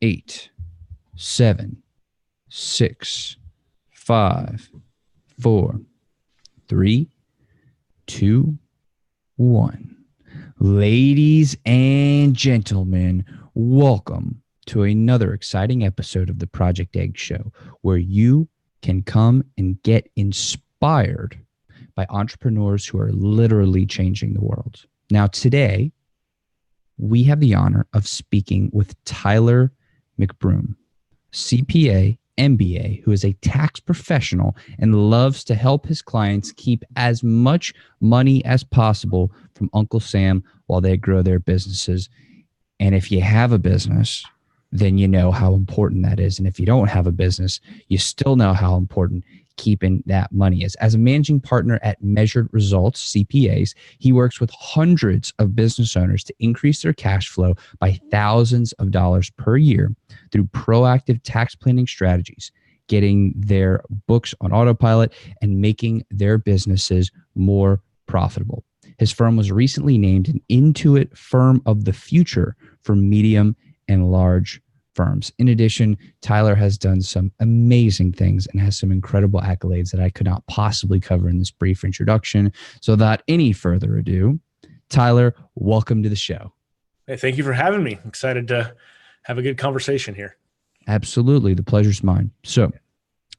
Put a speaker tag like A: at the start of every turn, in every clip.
A: 8, 7, 6, 5, 4, 3, 2, 1. Ladies and gentlemen, welcome to another exciting episode of the Project Egg Show, where you can come and get inspired by entrepreneurs who are literally changing the world. Now, today, we have the honor of speaking with Tyler McBroom, CPA, MBA, who is a tax professional and loves to help his clients keep as much money as possible from Uncle Sam while they grow their businesses. And if you have a business, then you know how important that is. And if you don't have a business, you still know how important keeping that money is. As a managing partner at Measured Results, CPAs, he works with hundreds of business owners to increase their cash flow by thousands of dollars per year through proactive tax planning strategies, getting their books on autopilot, and making their businesses more profitable. His firm was recently named an IntuitFirm of the future for medium and large firms. In addition, Tyler has done some amazing things and has some incredible accolades that I could not possibly cover in this brief introduction. So without any further ado, Tyler, welcome to the show.
B: Hey, thank you for having me. I'm excited to have a good conversation here.
A: Absolutely. The pleasure's mine. So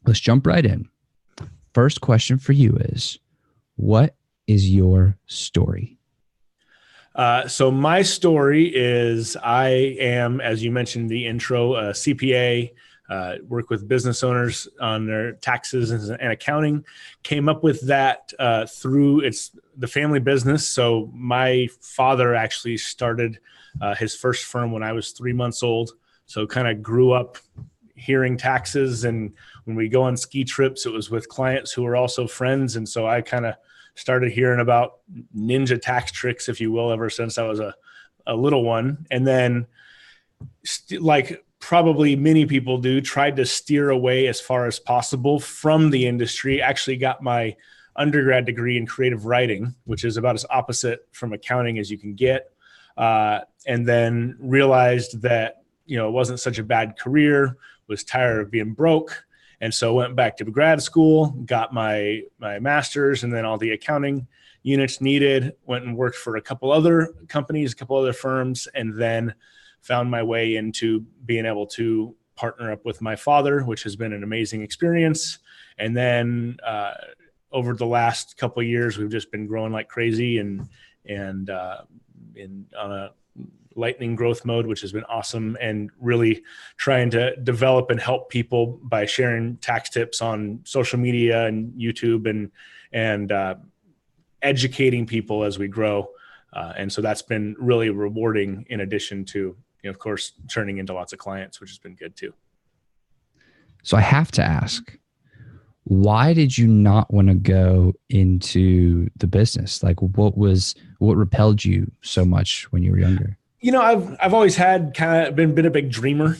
A: let's jump right in. First question for you is, what is your story?
B: So my story is I am, as you mentioned in the intro, a CPA, work with business owners on their taxes and accounting. Came up with that through the family business. So my father actually started his first firm when I was 3 months old. So kind of grew up hearing taxes. And when we go on ski trips, it was with clients who were also friends. And so I kind of started hearing about ninja tax tricks, if you will, ever since I was a little one. And then like probably many people do, tried to steer away as far as possible from the industry. Actually got my undergrad degree in creative writing, which is about as opposite from accounting as you can get. And then realized that, it wasn't such a bad career, was tired of being broke. And so went back to grad school, got my master's, and then all the accounting units needed, went and worked for a couple other companies, a couple other firms, and then found my way into being able to partner up with my father, which has been an amazing experience. And then over the last couple of years, we've just been growing like crazy and on a lightning growth mode, which has been awesome, and really trying to develop and help people by sharing tax tips on social media and YouTube and educating people as we grow. And so that's been really rewarding, in addition to, of course, turning into lots of clients, which has been good too.
A: So I have to ask, why did you not want to go into the business? Like what repelled you so much when you were younger?
B: I've always had kind of been a big dreamer.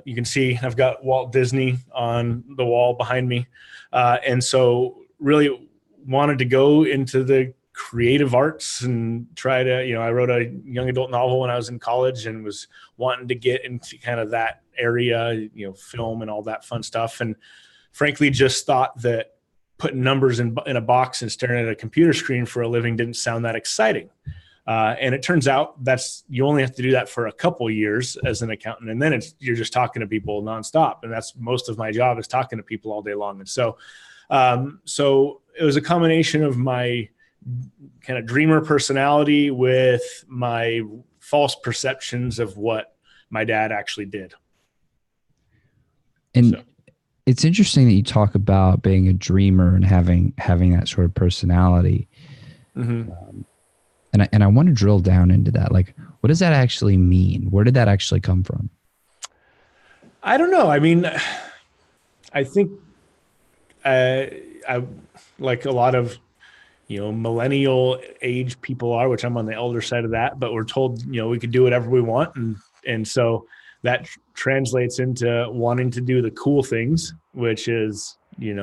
B: You can see I've got Walt Disney on the wall behind me. And so really wanted to go into the creative arts and try to, I wrote a young adult novel when I was in college and was wanting to get into kind of that area, film and all that fun stuff. And frankly, just thought that putting numbers in a box and staring at a computer screen for a living didn't sound that exciting. And it turns out you only have to do that for a couple years as an accountant. And then you're just talking to people nonstop. And that's most of my job, is talking to people all day long. And so it was a combination of my kind of dreamer personality with my false perceptions of what my dad actually did.
A: And it's interesting that you talk about being a dreamer and having that sort of personality. Mm-hmm. And I want to drill down into that. Like, what does that actually mean? Where did that actually come from?
B: I don't know. I mean, I think I like a lot of, millennial age people are, which I'm on the elder side of that, but we're told, we could do whatever we want. And so that translates into wanting to do the cool things, which is, I don't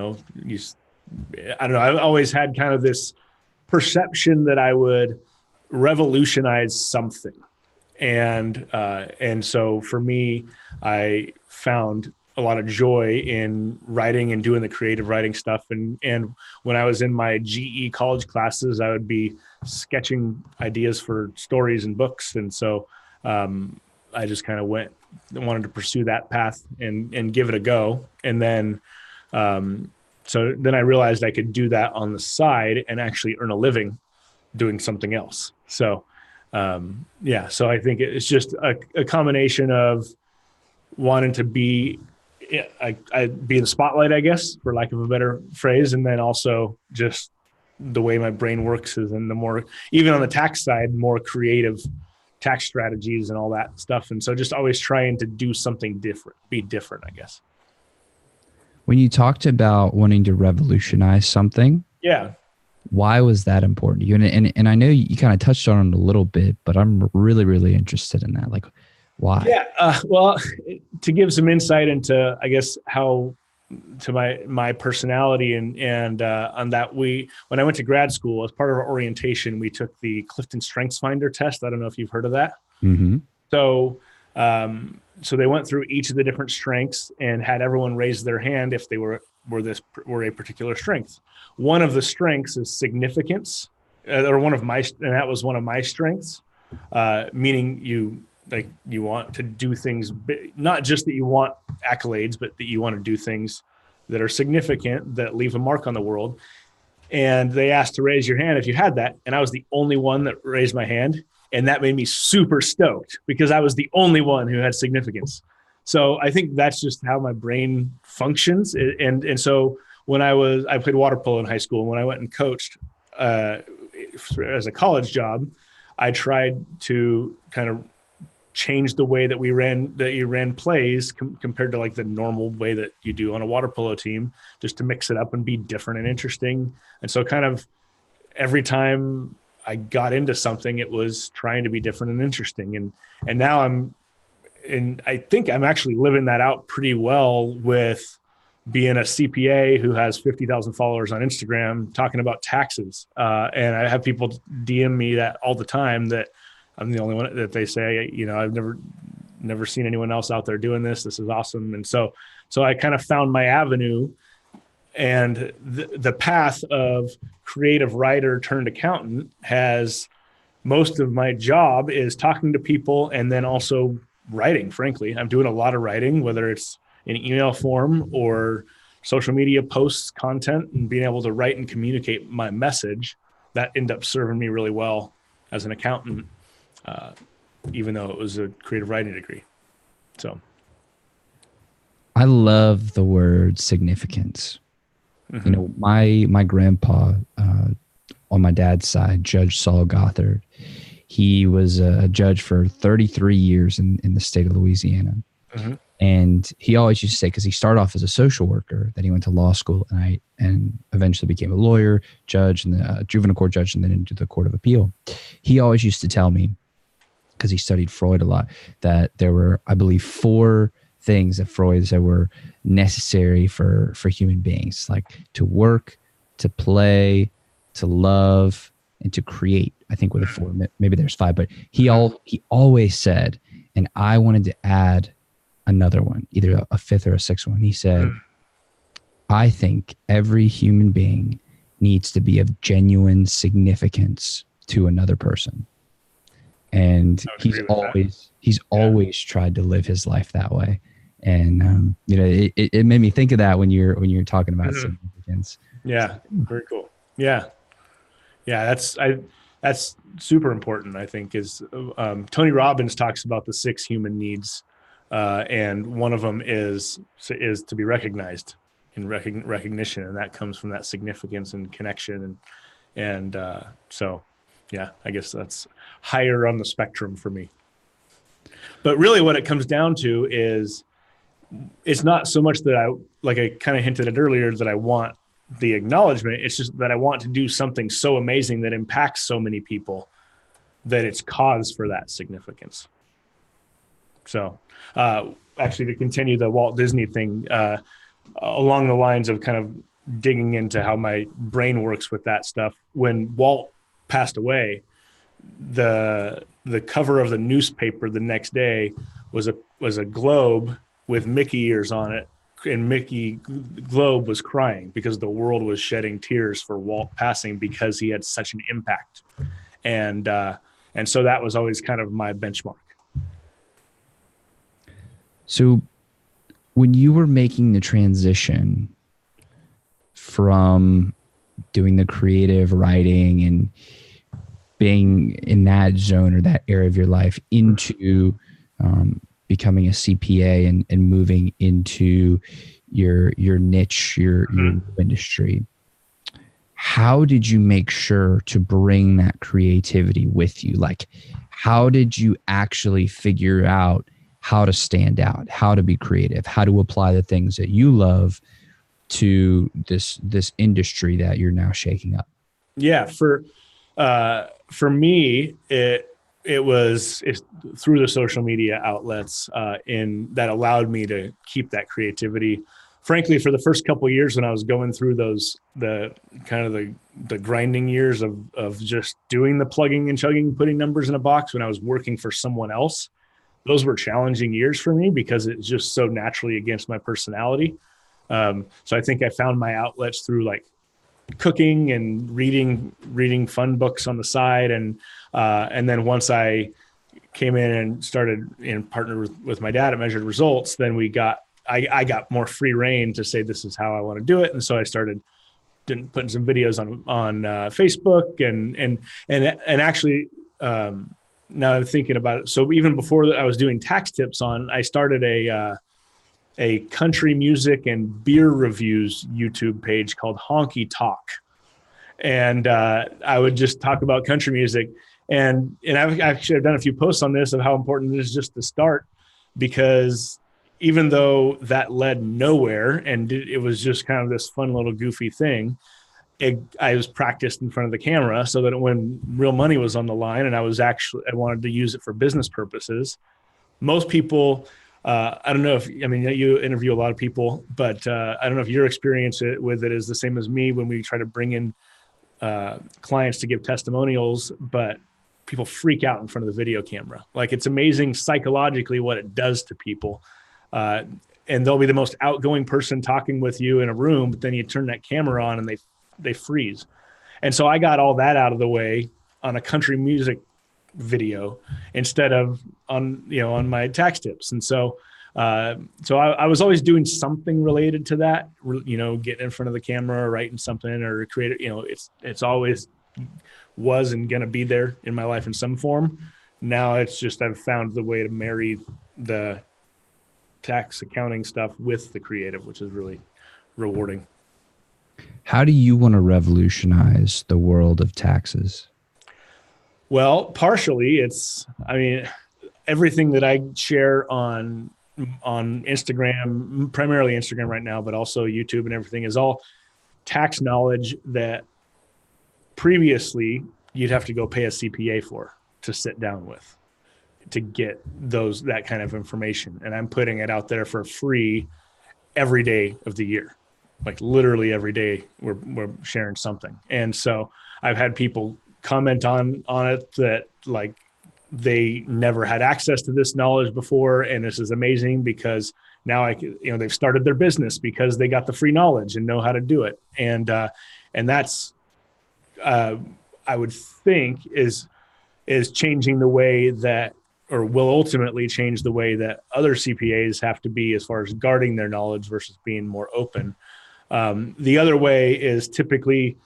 B: know. I've always had kind of this perception that I would revolutionize something. And so for me, I found a lot of joy in writing and doing the creative writing stuff. And when I was in my GE college classes, I would be sketching ideas for stories and books. And so I just kind of wanted to pursue that path and give it a go. And then so then I realized I could do that on the side and actually earn a living doing something else. So so I think it's just a combination of wanting to be be in the spotlight, I guess, for lack of a better phrase, and then also just the way my brain works is in the more, even on the tax side, more creative tax strategies and all that stuff. And so just always trying to do something different, be different, I guess.
A: When you talked about wanting to revolutionize something,
B: yeah,
A: why was that important to you? And I know you kind of touched on it a little bit, but I'm really, really interested in that. Like, why?
B: Yeah. Well, to give some insight into, I guess, how to my personality and on that, when I went to grad school, as part of our orientation, we took the Clifton Strengths Finder test. I don't know if you've heard of that.
A: Mm-hmm.
B: So, so they went through each of the different strengths and had everyone raise their hand if they were a particular strength. One of the strengths is significance, and that was one of my strengths, meaning you want to do things, not just that you want accolades, but that you want to do things that are significant, that leave a mark on the world. And they asked to raise your hand if you had that. And I was the only one that raised my hand. And that made me super stoked because I was the only one who had significance. So I think that's just how my brain functions. And so when I played water polo in high school, and when I went and coached as a college job, I tried to kind of change the way that you ran plays compared to like the normal way that you do on a water polo team, just to mix it up and be different and interesting. And so kind of every time I got into something, it was trying to be different and interesting. And now I think I'm actually living that out pretty well with being a CPA who has 50,000 followers on Instagram talking about taxes. And I have people DM me that all the time, that I'm the only one that they say, I've never seen anyone else out there doing this. This is awesome. And so I kind of found my avenue, and the path of creative writer turned accountant has most of my job is talking to people and then also writing. Frankly, I'm doing a lot of writing, whether it's in email form or social media posts, content, and being able to write and communicate my message. That ended up serving me really well as an accountant, even though it was a creative writing degree. So
A: I love the word significance. Mm-hmm. My grandpa, on my dad's side, Judge Saul Gothard, he was a judge for 33 years in the state of Louisiana. Mm-hmm. And he always used to say, because he started off as a social worker, then he went to law school and eventually became a lawyer, judge, and a juvenile court judge, and then into the Court of Appeal. He always used to tell me, because he studied Freud a lot, that there were, I believe, 4 things that Freud said were necessary for human beings, like to work, to play, to love, and to create. I think with a 4, maybe there's 5, but he always said, and I wanted to add another one, either a 5th or a 6th one. He said, I think every human being needs to be of genuine significance to another person. And he's always tried to live his life that way. And it made me think of that when you're talking about significance.
B: Yeah, very cool. Yeah, that's super important. I think is Tony Robbins talks about the 6 human needs, and one of them is to be recognized in recognition, and that comes from that significance and connection, and so yeah, I guess that's higher on the spectrum for me. But really, what it comes down to is, it's not so much that I kind of hinted at earlier, that I want the acknowledgement. It's just that I want to do something so amazing that impacts so many people that it's cause for that significance. So actually, to continue the Walt Disney thing, along the lines of kind of digging into how my brain works with that stuff, when Walt passed away, the cover of the newspaper the next day was a globe with Mickey ears on it, and Mickey Globe was crying because the world was shedding tears for Walt passing because he had such an impact. And so that was always kind of my benchmark.
A: So when you were making the transition from doing the creative writing and being in that zone or that area of your life into becoming a CPA and moving into your niche, your industry, how did you make sure to bring that creativity with you? Like, how did you actually figure out how to stand out, how to be creative, how to apply the things that you love to this industry that you're now shaking up?
B: Yeah, for me, it's through the social media outlets that allowed me to keep that creativity. Frankly, for the first couple of years when I was going through the grinding years of just doing the plugging and chugging, putting numbers in a box when I was working for someone else, those were challenging years for me because it's just so naturally against my personality. So I think I found my outlets through like cooking and reading fun books on the side. And then once I came in and started and partnered with my dad at Measured Results, then I got more free reign to say, this is how I want to do it. And so I started putting some videos on Facebook and actually, now I'm thinking about it. So even before I was doing tax tips I started a country music and beer reviews YouTube page called Honky Talk. And I would just talk about country music. And I've done a few posts on this of how important it is just to start, because even though that led nowhere and it was just kind of this fun little goofy thing, I was practiced in front of the camera so that when real money was on the line and I wanted to use it for business purposes. Most people, I don't know you interview a lot of people, but I don't know if your experience with it is the same as me when we try to bring in clients to give testimonials, but people freak out in front of the video camera. Like, it's amazing psychologically what it does to people. And they'll be the most outgoing person talking with you in a room, but then you turn that camera on and they freeze. And so I got all that out of the way on a country music video instead of on my tax tips. And so I was always doing something related to that, getting in front of the camera or writing something or create it's always was and going to be there in my life in some form. Now it's just, I've found the way to marry the tax accounting stuff with the creative, which is really rewarding.
A: How do you want to revolutionize the world of taxes?
B: Well, partially everything that I share on Instagram, primarily Instagram right now, but also YouTube and everything, is all tax knowledge that previously you'd have to go pay a CPA for to sit down with to get that kind of information. And I'm putting it out there for free every day of the year. Like, literally every day we're sharing something. And so I've had people comment on it that like they never had access to this knowledge before. And this is amazing because now they've started their business because they got the free knowledge and know how to do it. And that's, I would think is changing the way that, or will ultimately change the way that other CPAs have to be as far as guarding their knowledge versus being more open. The other way is typically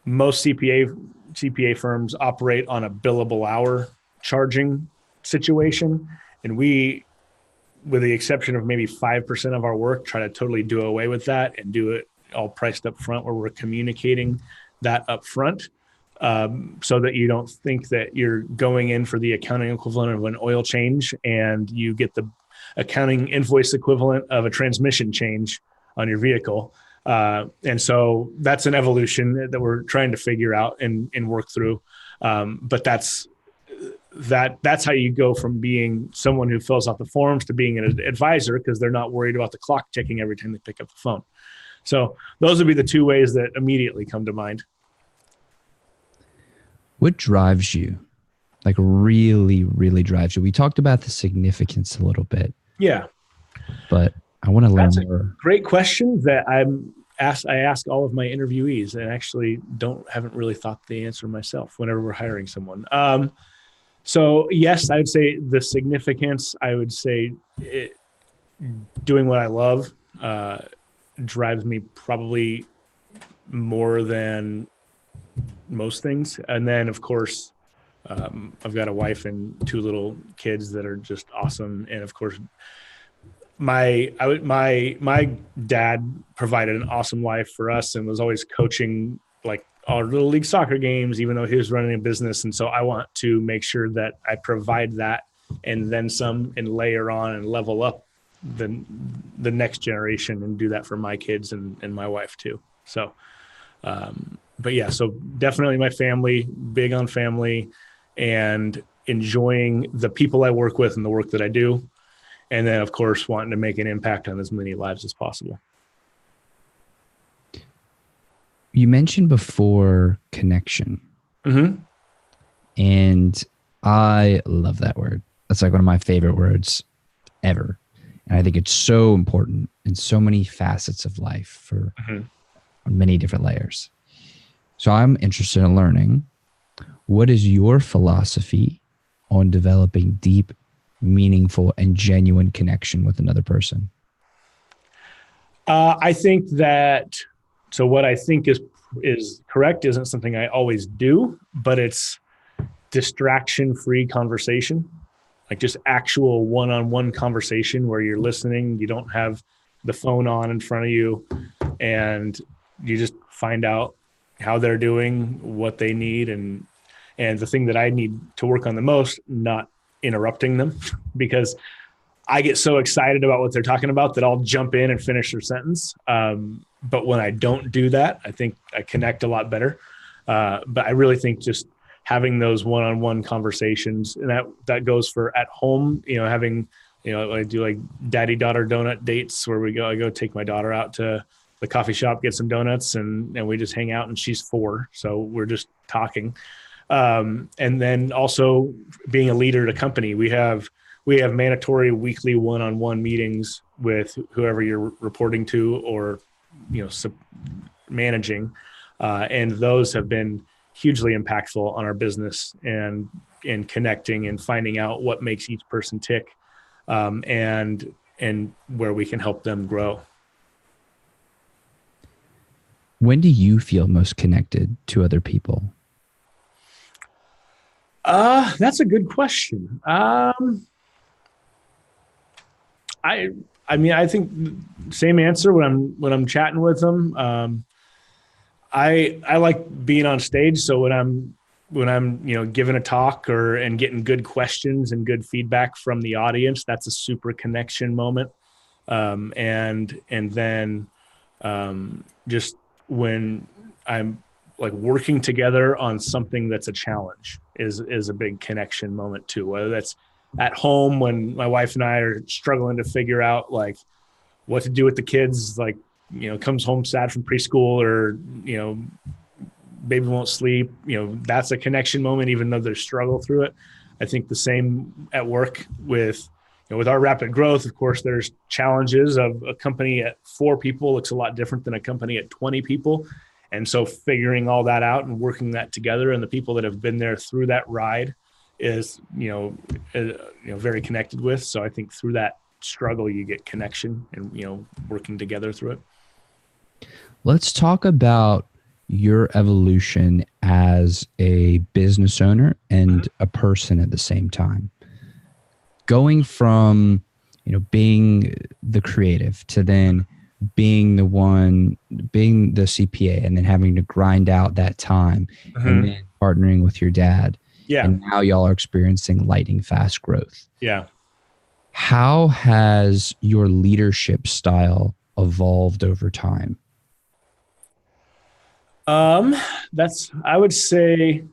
B: most CPA firms operate on a billable hour charging situation. And we, with the exception of maybe 5% of our work, try to totally do away with that and do it all priced up front, where we're communicating that up front, so that you don't think that you're going in for the accounting equivalent of an oil change and you get the accounting invoice equivalent of a transmission change on your vehicle. And so that's an evolution that we're trying to figure out and work through. But that's how you go from being someone who fills out the forms to being an advisor, because they're not worried about the clock ticking every time they pick up the phone. So those would be the two ways that immediately come to mind.
A: What drives you like really, really drives you? We talked about the significance a little bit,
B: Yeah.
A: but I want to learn
B: That's a
A: more.
B: great question that I ask all of my interviewees, and actually haven't really thought the answer myself whenever we're hiring someone. So yes, I would say the significance, I would say doing what I love drives me probably more than most things. And then of course, I've got a wife and two little kids that are just awesome. And of course, my dad provided an awesome life for us and was always coaching like our little league soccer games, even though he was running a business. And so I want to make sure that I provide that and then some, and layer on and level up the next generation, and do that for my kids and my wife too. So, but yeah, so definitely my family, big on family, and enjoying the people I work with and the work that I do. And then, of course, wanting to make an impact on as many lives as possible.
A: You mentioned before connection.
B: Mm-hmm.
A: And I love that word. That's like one of my favorite words ever. And I think it's so important in so many facets of life for many different layers. So I'm interested in learning, what is your philosophy on developing deep, meaningful, and genuine connection with another person?
B: I think that, so what I think is correct isn't something I always do, but it's distraction-free conversation, like just actual one-on-one conversation where you're listening, you don't have the phone on in front of you, and you just find out how they're doing, what they need, and the thing that I need to work on the most, not interrupting them, because I get so excited about what they're talking about that I'll jump in and finish their sentence. But when I don't do that, I think I connect a lot better. But I really think just having those one-on-one conversations, and that goes for at home, having, I do like daddy-daughter donut dates where I go take my daughter out to the coffee shop, get some donuts, and we just hang out, and she's 4. So we're just talking. And then also being a leader at a company, we have mandatory weekly one-on-one meetings with whoever you're reporting to or, managing. And those have been hugely impactful on our business and connecting and finding out what makes each person tick, and where we can help them grow.
A: When do you feel most connected to other people?
B: That's a good question. I mean, I think same answer when I'm chatting with them. I like being on stage. So when I'm giving a talk and getting good questions and good feedback from the audience, that's a super connection moment. And then just when I'm like working together on something that's a challenge is a big connection moment too. Whether that's at home when my wife and I are struggling to figure out like what to do with the kids, like, comes home sad from preschool, or, baby won't sleep, that's a connection moment, even though there's struggle through it. I think the same at work with our rapid growth. Of course, there's challenges of a company at 4 people looks a lot different than a company at 20 people. And so figuring all that out and working that together, and the people that have been there through that ride is, very connected with. So I think through that struggle, you get connection and, working together through it.
A: Let's talk about your evolution as a business owner and a person at the same time. Going from, being the creative to then being the CPA, and then having to grind out that time, and then partnering with your dad.
B: Yeah.
A: And now y'all are experiencing lightning fast growth.
B: Yeah.
A: How has your leadership style evolved over time?
B: I would say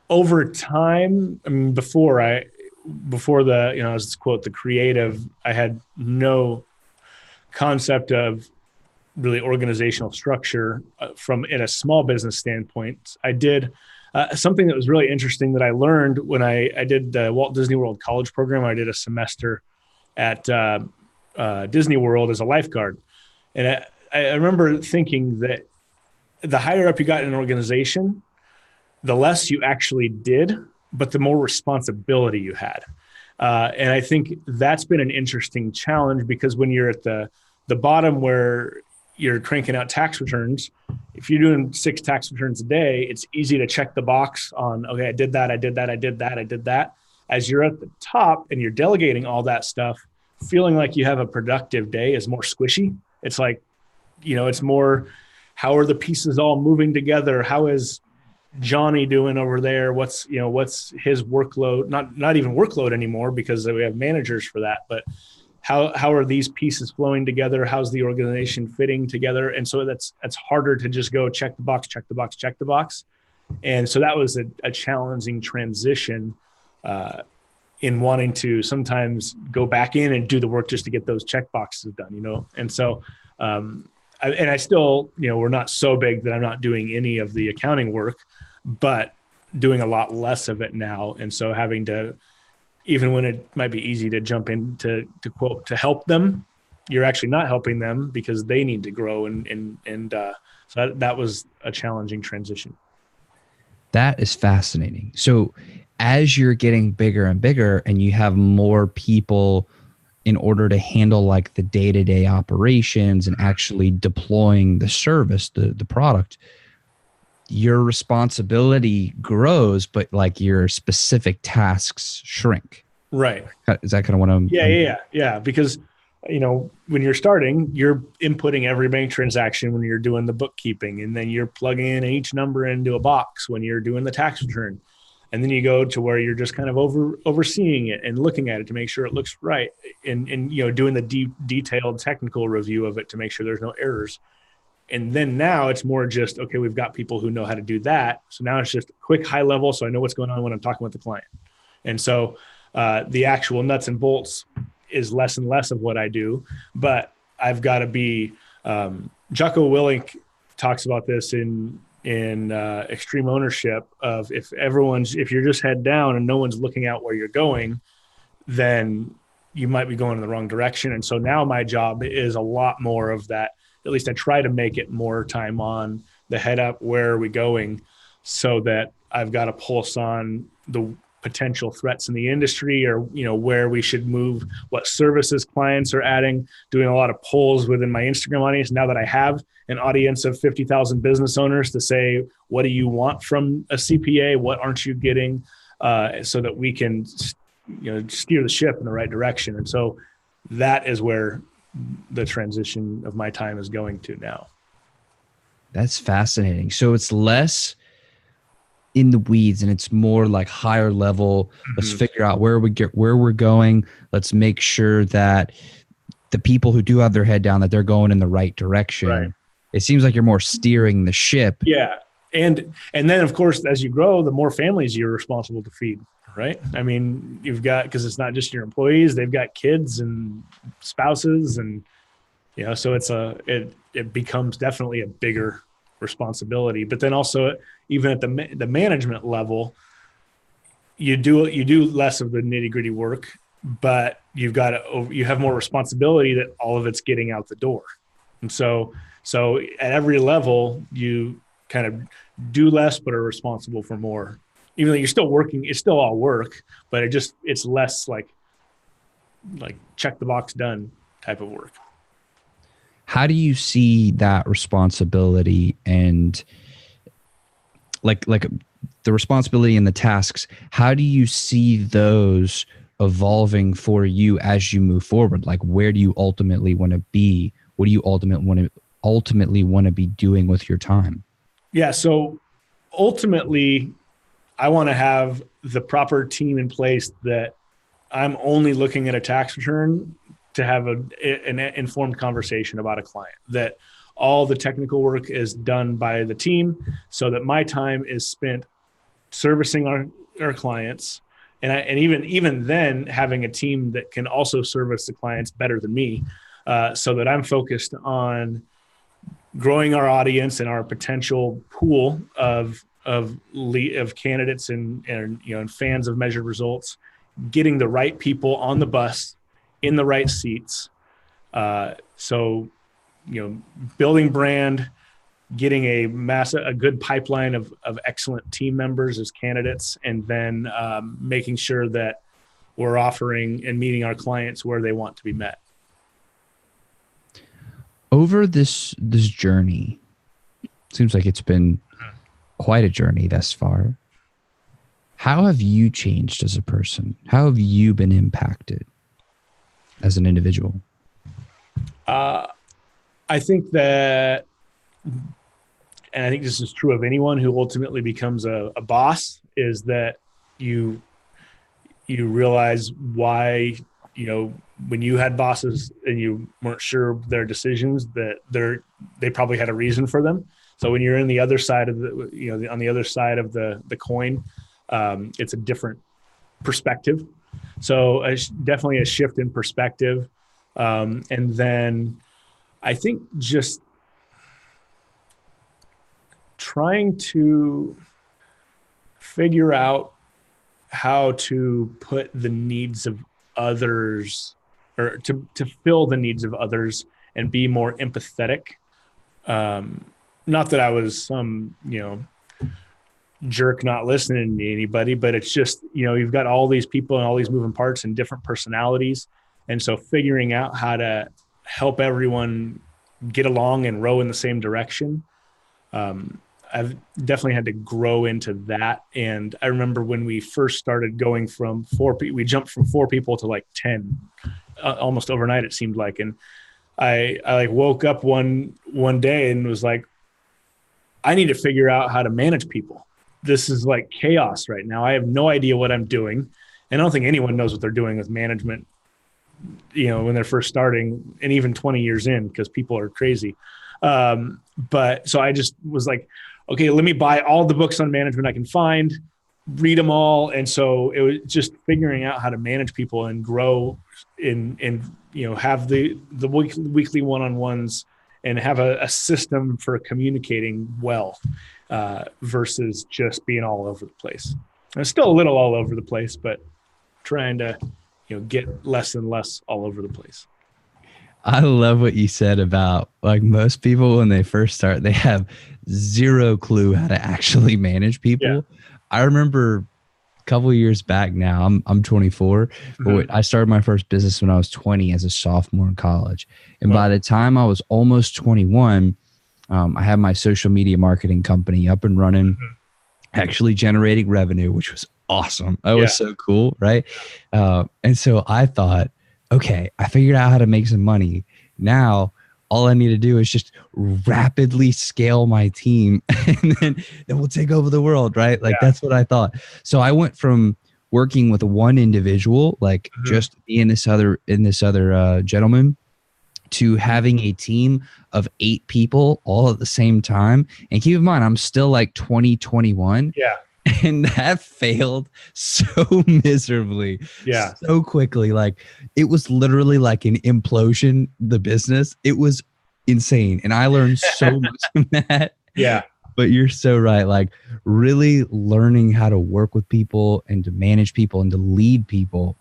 B: over time, I mean, before the, let's quote, the creative, I had no concept of really organizational structure from in a small business standpoint. I did Something that was really interesting that I learned when I did the Walt Disney World college program. I did a semester at Disney World as a lifeguard. And I remember thinking that the higher up you got in an organization, the less you actually did, but the more responsibility you had. And I think that's been an interesting challenge, because when you're at the bottom where you're cranking out tax returns, if you're doing 6 tax returns a day, it's easy to check the box on, okay, I did that, I did that, I did that, I did that. As you're at the top and you're delegating all that stuff, feeling like you have a productive day is more squishy. It's like, it's more, how are the pieces all moving together? How is Johnny doing over there? What's his workload? Not even workload anymore, because we have managers for that, but how are these pieces flowing together? How's the organization fitting together? And so that's harder to just go check the box, check the box, check the box. And so that was a challenging transition in wanting to sometimes go back in and do the work just to get those check boxes done, And so, I still, we're not so big that I'm not doing any of the accounting work, but doing a lot less of it now. And so having to, even when it might be easy to jump in to quote, to help them, you're actually not helping them because they need to grow. And so that was a challenging transition.
A: That is fascinating. So as you're getting bigger and bigger and you have more people in order to handle like the day-to-day operations and actually deploying the service, the product, your responsibility grows, but like your specific tasks shrink.
B: Right.
A: Is that kind of what I'm?
B: Yeah. Because, when you're starting, you're inputting every bank transaction when you're doing the bookkeeping, and then you're plugging in each number into a box when you're doing the tax return. And then you go to where you're just kind of overseeing it and looking at it to make sure it looks right. And doing the detailed technical review of it to make sure there's no errors. And then now it's more just, okay, we've got people who know how to do that. So now it's just quick high level. So I know what's going on when I'm talking with the client. And so the actual nuts and bolts is less and less of what I do, but I've got to be, Jocko Willink talks about this in extreme ownership of if you're just head down and no one's looking out where you're going, then you might be going in the wrong direction. And so now my job is a lot more of that. At least I try to make it more time on the head up, where are we going, so that I've got a pulse on the potential threats in the industry, or, where we should move, what services clients are adding, doing a lot of polls within my Instagram audience. Now that I have an audience of 50,000 business owners, to say, what do you want from a CPA? What aren't you getting? So that we can, steer the ship in the right direction. And so that is where the transition of my time is going to now.
A: That's fascinating. So it's less in the weeds and it's more like higher level. Let's figure out where we're going. Let's make sure that the people who do have their head down, that they're going in the right direction. Right. It seems like you're more steering the ship.
B: Yeah. And then of course, as you grow, the more families you're responsible to feed, right? I mean, you've got, because it's not just your employees, they've got kids and spouses, and, so it becomes definitely a bigger responsibility. But then also, even at the management level, you do less of the nitty gritty work, but you have more responsibility that all of it's getting out the door. And so at every level, you kind of do less, but are responsible for more. Even though you're still working, it's still all work, but it's less like check the box done type of work.
A: How do you see that responsibility and like the responsibility and the tasks? How do you see those evolving for you as you move forward? Like, where do you ultimately want to be? What do you ultimately want to be doing with your time? Yeah.
B: So ultimately, I want to have the proper team in place that I'm only looking at a tax return to have an informed conversation about a client, that all the technical work is done by the team, so that my time is spent servicing our clients. And even then, having a team that can also service the clients better than me, so that I'm focused on growing our audience and our potential pool of of candidates and fans of measured results, getting the right people on the bus in the right seats. So, building brand, getting a good pipeline of excellent team members as candidates, and then making sure that we're offering and meeting our clients where they want to be met.
A: Over this journey, seems like it's been quite a journey thus far. How have you changed as a person? How have you been impacted as an individual?
B: I think that, and I think this is true of anyone who ultimately becomes a boss, is that you realize why, when you had bosses and you weren't sure of their decisions, that they probably had a reason for them. So when you're in the other side of on the other side of the coin, it's a different perspective. So definitely a shift in perspective. And then I think just trying to figure out how to put the needs of others, or to fill the needs of others and be more empathetic. Not that I was some, jerk not listening to anybody, but it's just, you've got all these people and all these moving parts and different personalities. And so figuring out how to help everyone get along and row in the same direction. I've definitely had to grow into that. And I remember when we first started going from 4 people, we jumped from 4 people to like 10, almost overnight, it seemed like. And I like woke up one day and was like, I need to figure out how to manage people. This is like chaos right now. I have no idea what I'm doing. And I don't think anyone knows what they're doing with management, when they're first starting, and even 20 years in, because people are crazy. But so I just was like, okay, let me buy all the books on management I can find, read them all. And so it was just figuring out how to manage people and grow and have the weekly one-on-ones and have a system for communicating well, versus just being all over the place. And it's still a little all over the place, but trying to, get less and less all over the place.
A: I love what you said about, like, most people when they first start, they have zero clue how to actually manage people. Yeah. I remember a couple of years back now, I'm 24, but I started my first business when I was 20 as a sophomore in college. And by the time I was almost 21, I had my social media marketing company up and running, actually generating revenue, which was awesome. That was so cool, right? And so I thought, okay, I figured out how to make some money. Now, all I need to do is just rapidly scale my team, and then we'll take over the world, right? Like, that's what I thought. So I went from working with one individual, like just being this other gentleman, to having a team of 8 people all at the same time. And keep in mind, I'm still like 21. Yeah. And that failed so miserably, so quickly. Like, it was literally like an implosion, the business. It was insane. And I learned so much from that. Yeah. But you're so right. Like, really learning how to work with people and to manage people and to lead people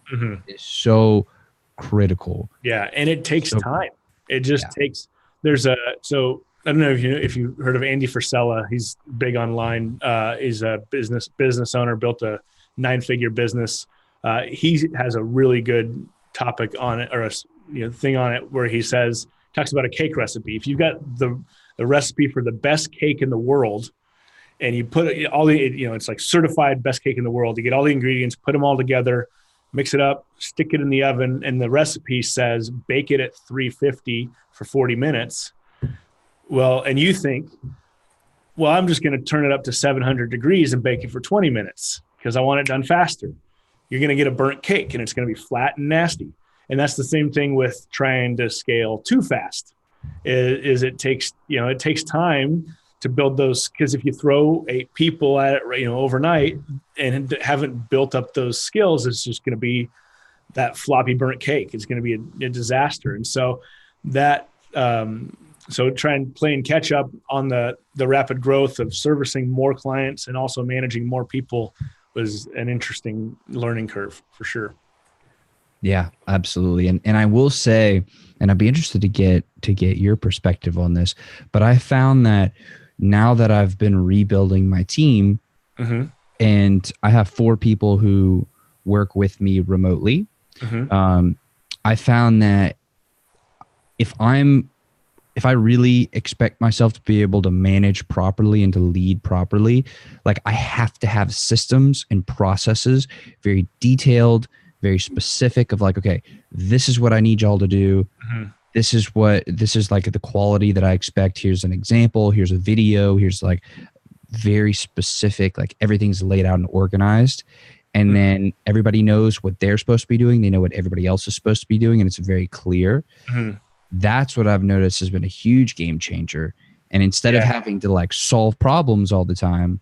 A: is so critical.
B: Yeah. And it takes time. It just takes, so I don't know if you heard of Andy Frisella. He's big online. He's a business owner, built a 9-figure business. He has a really good topic on it, or a thing on it, where he talks about a cake recipe. If you've got the recipe for the best cake in the world, and you put all the, it's like certified best cake in the world. You get all the ingredients, put them all together, mix it up, stick it in the oven, and the recipe says bake it at 350 for 40 minutes. Well, and you think, well, I'm just going to turn it up to 700 degrees and bake it for 20 minutes because I want it done faster. You're going to get a burnt cake, and it's going to be flat and nasty. And that's the same thing with trying to scale too fast. It takes time to build those, because if you throw 8 people at it, overnight and haven't built up those skills, it's just going to be that floppy burnt cake. It's going to be a disaster. And so that, So trying playing catch up on the rapid growth of servicing more clients and also managing more people was an interesting learning curve for sure.
A: Yeah, absolutely. And I will say, and I'd be interested to get your perspective on this, but I found that now that I've been rebuilding my team,
B: Mm-hmm.
A: and I have 4 people who work with me remotely,
B: Mm-hmm.
A: I found that if I really expect myself to be able to manage properly and to lead properly, like I have to have systems and processes, very detailed, very specific of like, okay, this is what I need y'all to do.
B: Mm-hmm.
A: This is like the quality that I expect. Here's an example. Here's a video. Here's like very specific, like everything's laid out and organized. And
B: Mm-hmm.
A: then everybody knows what they're supposed to be doing. They know what everybody else is supposed to be doing. And it's very clear.
B: Mm-hmm.
A: That's what I've noticed has been a huge game changer. And instead of having to like solve problems all the time,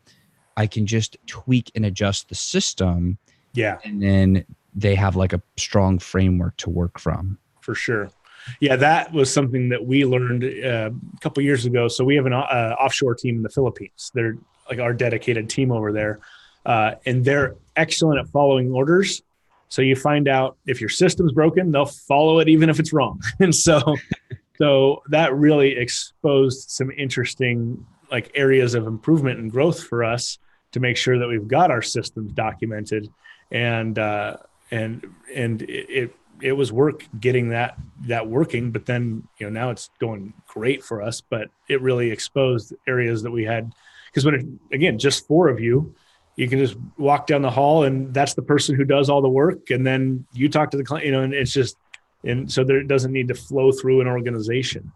A: I can just tweak and adjust the system.
B: Yeah,
A: And then they have like a strong framework to work from.
B: for sure. Yeah, that was something that we learned a couple of years ago. So we have an offshore team in the Philippines. They're like our dedicated team over there, and they're excellent at following orders. So you find out if your system's broken, they'll follow it even if it's wrong. And so that really exposed some interesting like areas of improvement and growth for us to make sure that we've got our systems documented, and it was work getting that working, but then now it's going great for us. But it really exposed areas that we had, because again, just 4 of you can just walk down the hall and that's the person who does all the work, and then you talk to the client, and it's just, and so there doesn't need to flow through an organization,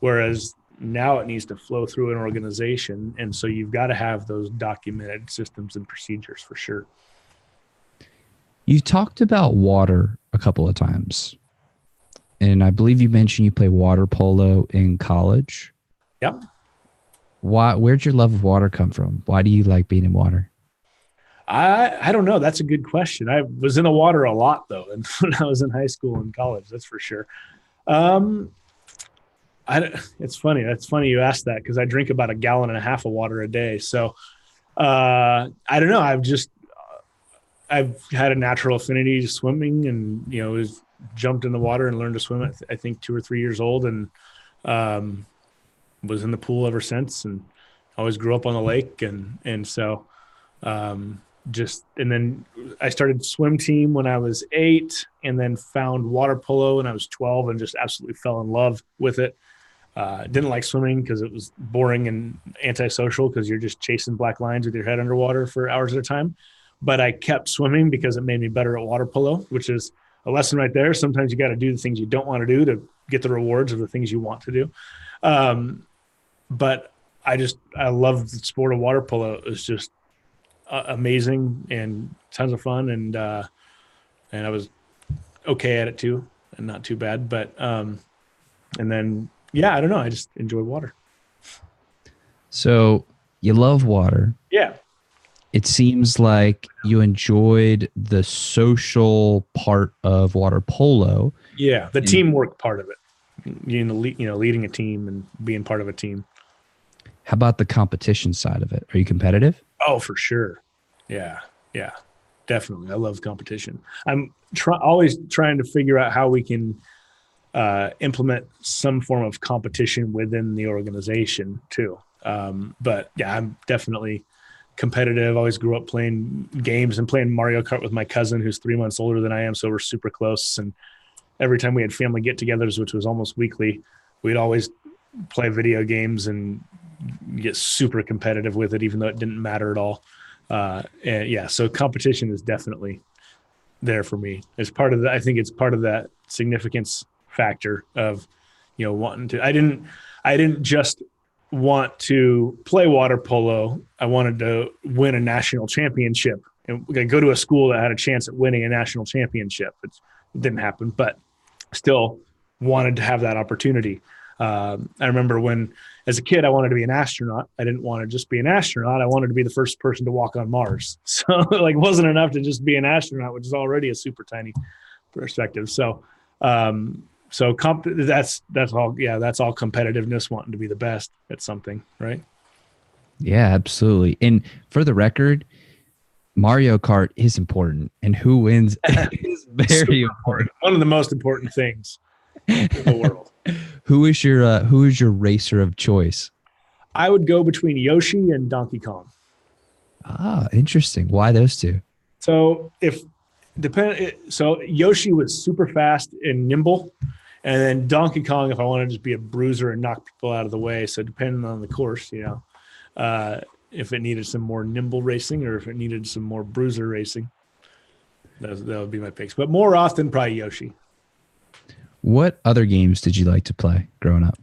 B: whereas now it needs to flow through an organization, and so you've got to have those documented systems and procedures for sure.
A: You talked about water a couple of times, and I believe you mentioned you play water polo in college.
B: Yep.
A: Where'd your love of water come from? Why do you like being in water?
B: I don't know. That's a good question. I was in the water a lot though, and when I was in high school and college, that's for sure. It's funny. That's funny you asked that, because I drink about 1.5 gallons of water a day. So I don't know. I've had a natural affinity to swimming, and jumped in the water and learned to swim at I think 2 or 3 years old, and was in the pool ever since, and always grew up on the lake, and so and then I started swim team when I was 8, and then found water polo when I was 12, and just absolutely fell in love with it. Didn't like swimming because it was boring and antisocial, because you're just chasing black lines with your head underwater for hours at a time. But I kept swimming because it made me better at water polo, which is a lesson right there. Sometimes you got to do the things you don't want to do to get the rewards of the things you want to do. But I love the sport of water polo. It was just amazing and tons of fun. And I was okay at it too, and not too bad. But, and then, I don't know. I just enjoy water.
A: So you love water.
B: Yeah.
A: It seems like you enjoyed the social part of water polo.
B: Yeah, the teamwork part of it. Leading a team and being part of a team.
A: How about the competition side of it? Are you competitive?
B: Oh, for sure. Yeah, definitely. I love competition. I'm always trying to figure out how we can implement some form of competition within the organization too. But yeah, I'm definitely competitive. I always grew up playing games and playing Mario Kart with my cousin, who's 3 months older than I am. So we're super close. And every time we had family get-togethers, which was almost weekly, we'd always play video games and get super competitive with it, even though it didn't matter at all. So competition is definitely there for me. It's part of I think it's part of that significance factor of, wanting to. I didn't just want to play water polo. I wanted to win a national championship and go to a school that had a chance at winning a national championship. It didn't happen, but still wanted to have that opportunity. I remember when, as a kid, I wanted to be an astronaut. I didn't want to just be an astronaut. I wanted to be the first person to walk on Mars. So it wasn't enough to just be an astronaut, which is already a super tiny perspective. So So that's all. Yeah, that's all competitiveness, wanting to be the best at something, right?
A: Yeah, absolutely. And for the record, Mario Kart is important, and who wins is very important.
B: One of the most important things in the world.
A: Who is your racer of choice?
B: I would go between Yoshi and Donkey Kong.
A: Ah, interesting. Why those two?
B: So Yoshi was super fast and nimble, and then Donkey Kong, if I wanted to just be a bruiser and knock people out of the way. So depending on the course, if it needed some more nimble racing or if it needed some more bruiser racing, that would be my picks. But more often, probably Yoshi.
A: What other games did you like to play growing up?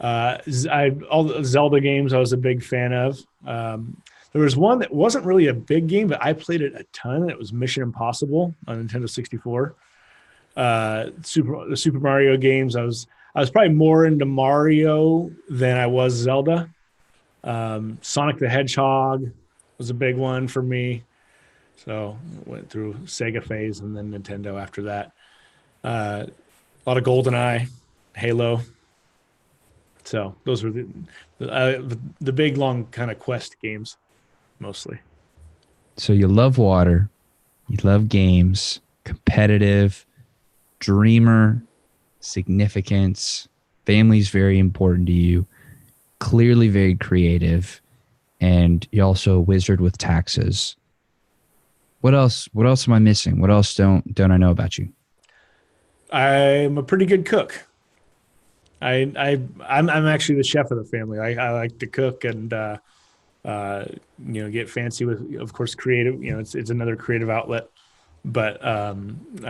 B: All the Zelda games I was a big fan of. There was one that wasn't really a big game, but I played it a ton. It was Mission Impossible on Nintendo 64. The Super Mario games. I was probably more into Mario than I was Zelda. Sonic the Hedgehog was a big one for me. So I went through Sega phase and then Nintendo after that. A lot of GoldenEye, Halo. So those were the big, long kind of quest games, mostly.
A: So you love water, you love games, competitive, dreamer, significance, family's very important to you, clearly very creative, and you're also a wizard with taxes. What else am I missing? What else don't I know about you?
B: I'm a pretty good cook. I'm actually the chef of the family. I like to cook and get fancy with, of course, creative. It's another creative outlet. But I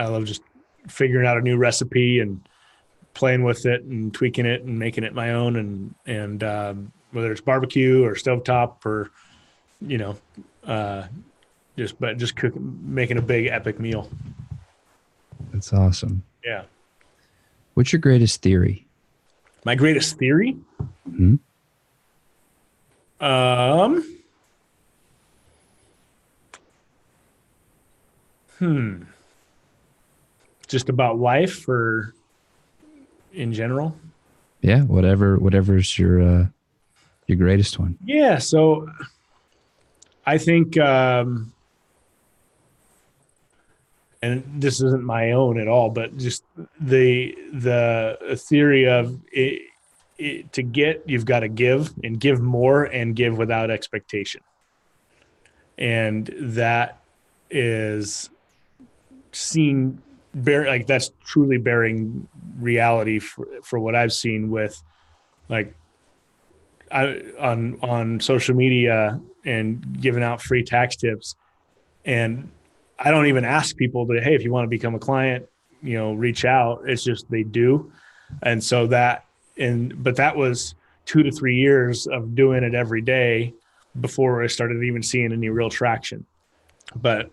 B: love just figuring out a new recipe and playing with it and tweaking it and making it my own. And whether it's barbecue or stovetop or just cooking, making a big epic meal.
A: That's awesome.
B: Yeah.
A: What's your greatest theory?
B: My greatest theory?
A: Mm-hmm.
B: Just about life or in general?
A: Yeah, whatever's your greatest one.
B: Yeah, so I think and this isn't my own at all, but just the theory of it to get, you've got to give and give more and give without expectation. And that is that's truly bearing reality for what I've seen with on social media and giving out free tax tips. And I don't even ask people to, hey, if you want to become a client, reach out. It's just they do. And so but that was 2 to 3 years of doing it every day before I started even seeing any real traction. But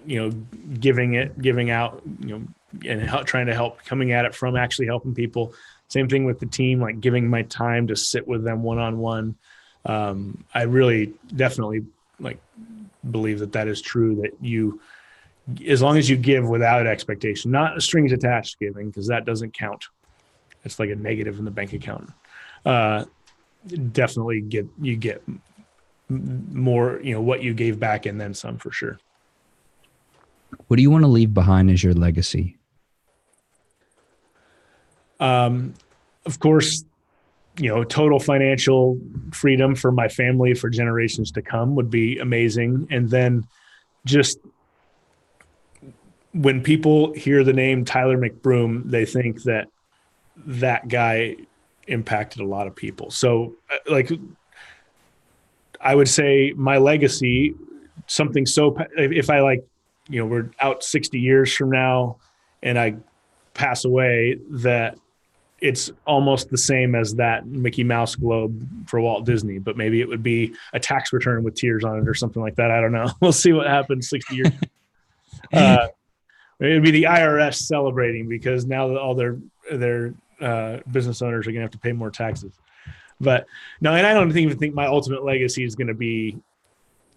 B: giving out, and trying to help, coming at it from actually helping people. Same thing with the team, like giving my time to sit with them one-on-one. I really definitely believe that is true, that as long as you give without expectation, not a strings attached giving, because that doesn't count. It's like a negative in the bank account. Definitely you get more, what you gave back and then some, for sure.
A: What do you want to leave behind as your legacy?
B: Of course, total financial freedom for my family for generations to come would be amazing. And then just when people hear the name Tyler McBroom, they think that guy impacted a lot of people. So I would say my legacy, something if I we're out 60 years from now and I pass away, that it's almost the same as that Mickey Mouse globe for Walt Disney, but maybe it would be a tax return with tears on it or something like that. I don't know. We'll see what happens 60 years. It'd be the IRS celebrating because now that all their business owners are going to have to pay more taxes. But no, and I don't even think my ultimate legacy is going to be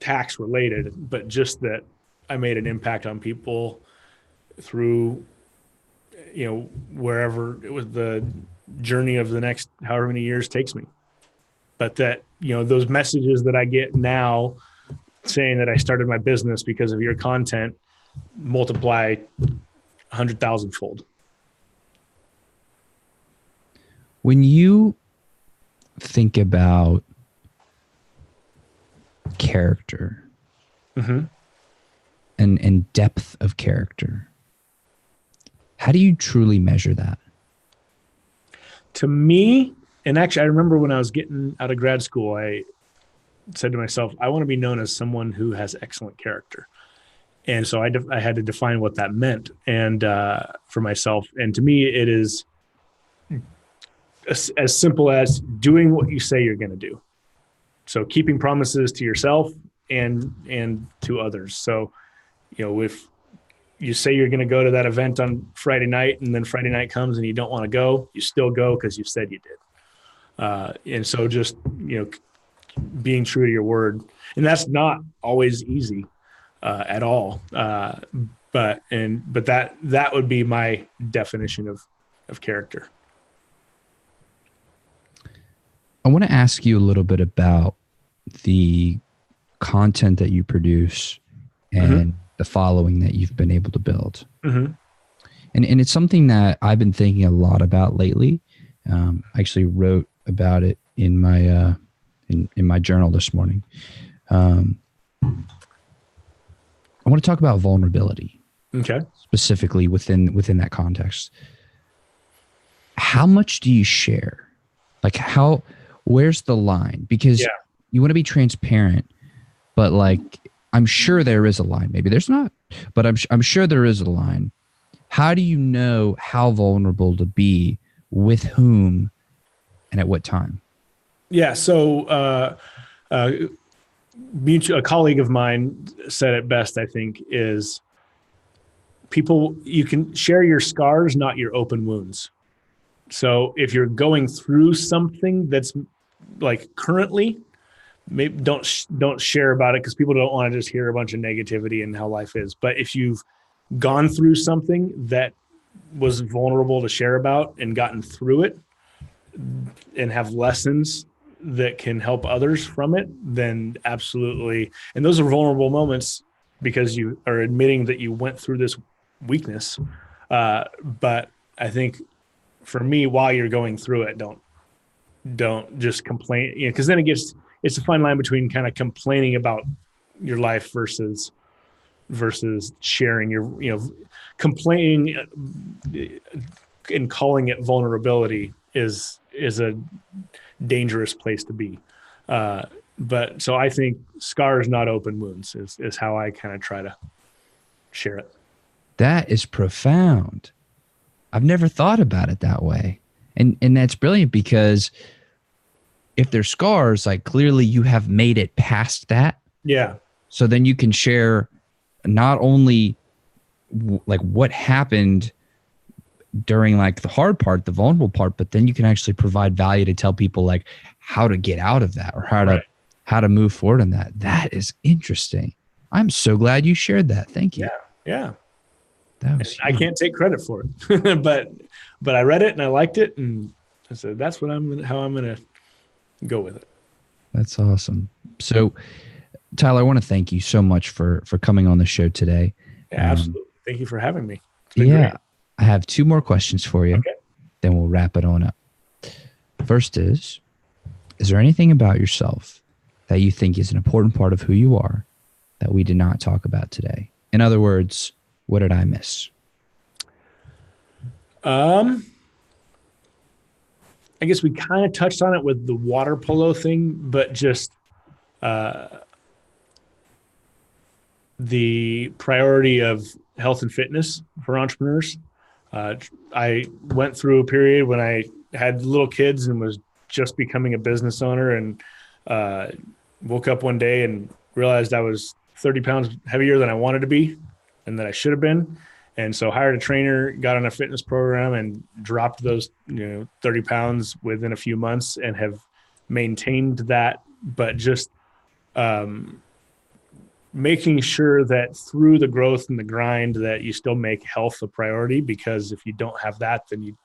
B: tax related, but just that I made an impact on people through wherever it was the journey of the next however many years takes me. But that, those messages that I get now saying that I started my business because of your content multiply 100,000 fold.
A: When you think about character and depth of character, how do you truly measure that?
B: To me, and actually, I remember when I was getting out of grad school, I said to myself, I want to be known as someone who has excellent character. And so I had to define what that meant and for myself. And to me, it is as simple as doing what you say you're going to do. So keeping promises to yourself and to others. So, if you say you're going to go to that event on Friday night and then Friday night comes and you don't want to go, you still go because you said you did. And so just, being true to your word. And that's not always easy at all. But that would be my definition of character.
A: I want to ask you a little bit about the content that you produce and the following that you've been able to build. And it's something that I've been thinking a lot about lately. I actually wrote about it in my in my journal this morning. I want to talk about vulnerability.
B: Okay.
A: Specifically within that context. How much do you share? Like where's the line? Because you want to be transparent, but I'm sure there is a line. Maybe there's not, but I'm sure there is a line. How do you know how vulnerable to be with whom and at what time?
B: Yeah. So a colleague of mine said it best, I think, is you can share your scars, not your open wounds. So if you're going through something that's currently, maybe don't share about it because people don't want to just hear a bunch of negativity and how life is. But if you've gone through something that was vulnerable to share about and gotten through it and have lessons that can help others from it, then absolutely. And those are vulnerable moments because you are admitting that you went through this weakness. But I think for me, while you're going through it, don't just complain, because then it's a fine line between kind of complaining about your life versus sharing your, complaining and calling it vulnerability is a dangerous place to be. But so I think scars, not open wounds is how I kind of try to share it.
A: That is profound. I've never thought about it that way. And that's brilliant because if there's scars, clearly you have made it past that.
B: Yeah.
A: So then you can share not only what happened during the hard part, the vulnerable part, but then you can actually provide value to tell people how to get out of that or how to move forward in that. That is interesting. I'm so glad you shared that. Thank you.
B: Yeah.
A: I
B: can't take credit for it, but I read it and I liked it, and I said that's how I'm gonna go with it.
A: That's awesome. So, Tyler, I want to thank you so much for coming on the show today.
B: Yeah, absolutely. Thank you for having me. It's been great.
A: I have two more questions for you.
B: Okay.
A: Then we'll wrap it on up. First is there anything about yourself that you think is an important part of who you are that we did not talk about today? In other words, what did I miss?
B: I guess we kind of touched on it with the water polo thing, but just the priority of health and fitness for entrepreneurs. I went through a period when I had little kids and was just becoming a business owner, and woke up one day and realized I was 30 pounds heavier than I wanted to be and that I should have been. And so hired a trainer, got on a fitness program, and dropped those 30 pounds within a few months, and have maintained that, but just making sure that through the growth and the grind that you still make health a priority, because if you don't have that, then you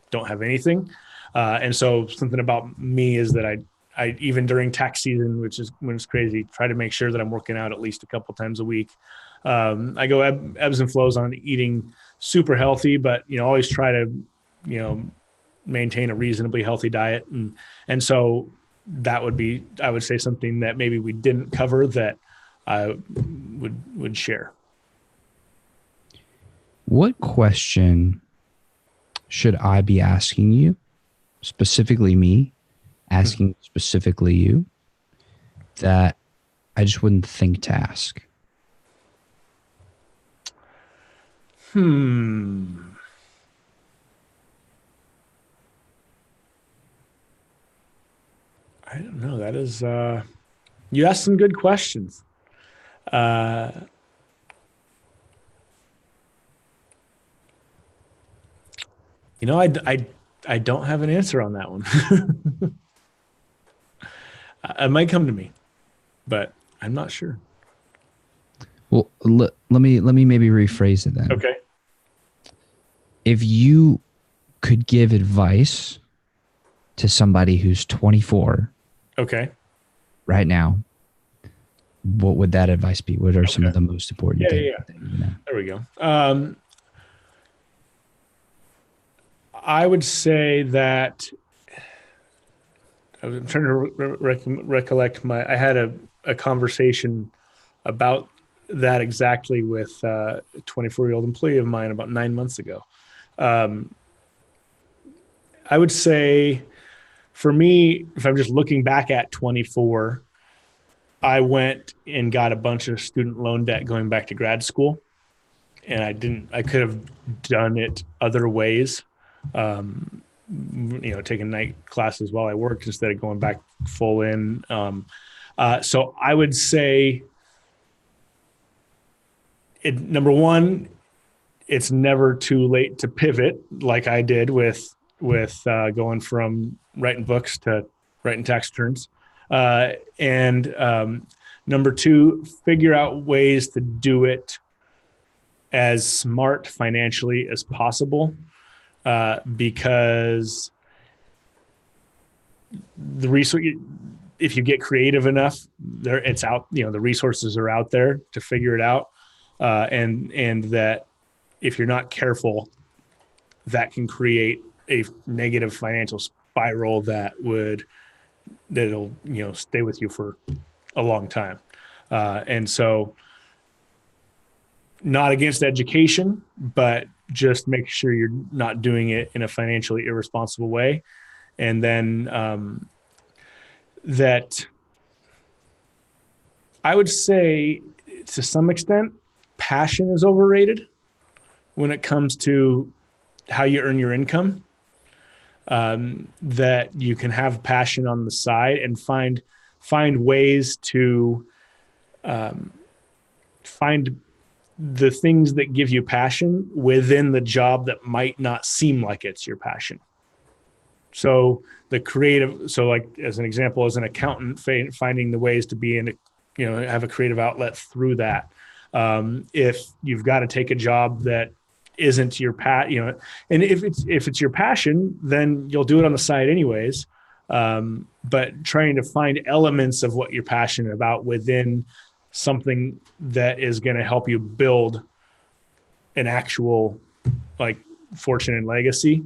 B: don't have anything. And so something about me is that I even during tax season, which is when it's crazy, try to make sure that I'm working out at least a couple times a week. I go ebbs and flows on eating super healthy, but always try to maintain a reasonably healthy diet, and so that would be, I would say, something that maybe we didn't cover that I would share.
A: What question should I be asking you, specifically me, asking specifically you, that I just wouldn't think to ask?
B: I don't know. That is, you asked some good questions. I don't have an answer on that one. It might come to me, but I'm not sure.
A: Well, let me maybe rephrase it then.
B: Okay.
A: If you could give advice to somebody who's 24,
B: okay,
A: right now, what would that advice be? What are some of the most important things?
B: Yeah. There we go. I would say that I'm trying to recollect I had a conversation about that exactly with a 24-year-old employee of mine about 9 months ago. I would say for me, if I'm just looking back at 24, I went and got a bunch of student loan debt going back to grad school. And I could have done it other ways. Taking night classes while I worked instead of going back full in. So I would say, number one, it's never too late to pivot, like I did with going from writing books to writing tax returns. And number two, figure out ways to do it as smart financially as possible, because the resource, if you get creative enough, it's out. The resources are out there to figure it out, and that if you're not careful, that can create a negative financial spiral that'll stay with you for a long time. And so, not against education, but just make sure you're not doing it in a financially irresponsible way. And then that I would say, to some extent, passion is overrated when it comes to how you earn your income. That you can have passion on the side and find ways to find the things that give you passion within the job that might not seem like it's your passion. So like as an example, as an accountant, finding the ways to be have a creative outlet through that. If you've got to take a job that isn't your and if it's your passion, then you'll do it on the side anyways. But trying to find elements of what you're passionate about within something that is going to help you build an actual fortune and legacy.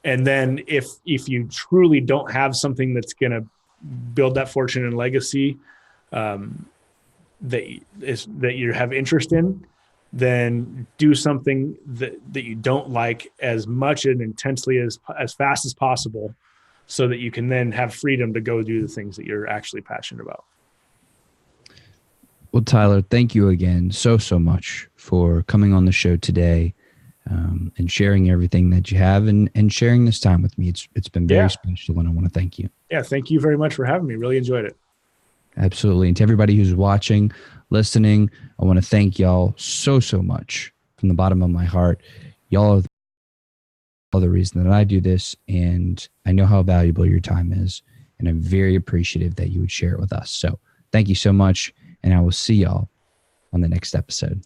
B: And then if you truly don't have something that's going to build that fortune and legacy, that you have interest in, then do something that you don't like as much and intensely as fast as possible, so that you can then have freedom to go do the things that you're actually passionate about.
A: Well, Tyler, thank you again so much for coming on the show today, and sharing everything that you have and sharing this time with me. It's been very special, and I want to thank you.
B: Yeah, thank you very much for having me. Really enjoyed it. Absolutely.
A: And to everybody who's watching, listening, I want to thank y'all so much from the bottom of my heart. Y'all are the reason that I do this, and I know how valuable your time is, and I'm very appreciative that you would share it with us. So thank you so much, and I will see y'all on the next episode.